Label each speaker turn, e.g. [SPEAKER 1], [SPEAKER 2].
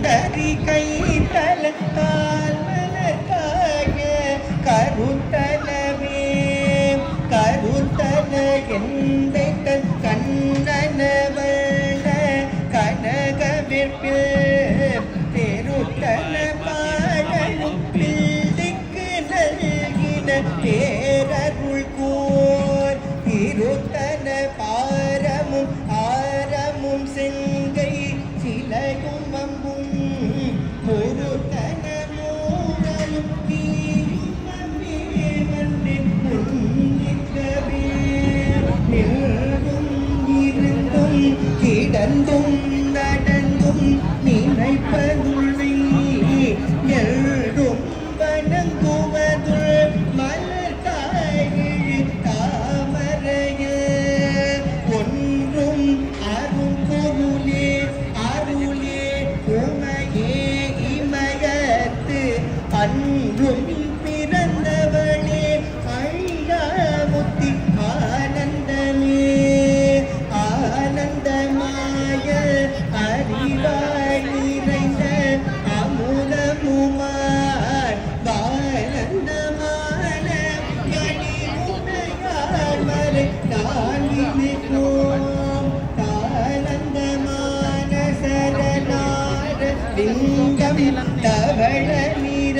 [SPEAKER 1] கரி கை தல கால்மலக்காய கருத்தலவே கருத்தல எந்தை கண்ணனவள கனகவிற்பில் பெருத்தல பாடலும் பிள்ளைக்கு நல்கின பேரருள் கூர் திருத்தல பாரமும் ஆரமும் செங்கை சிலையும் அம்பும் பொருத்தன மூடலும் கிடந்தும் நடந்தும் நினைப்பதுள்ளை எழும் வணங்குவதுள் மலர் தாயிழி தாமரைய ஒன்றும் அருள் பொருளே அருளே உமையே இமயத்து அன்றும் பிறந்தவளே ஐயாமுத்தி ஆனந்தமே ஆனந்தமாய அறிவாய் நிறைந்த அமுதமுமார் வானந்தமான கனிவுடையார் மறை தாங்கினோம் ஆனந்தமான சரணார லிங்கம் தவள நிற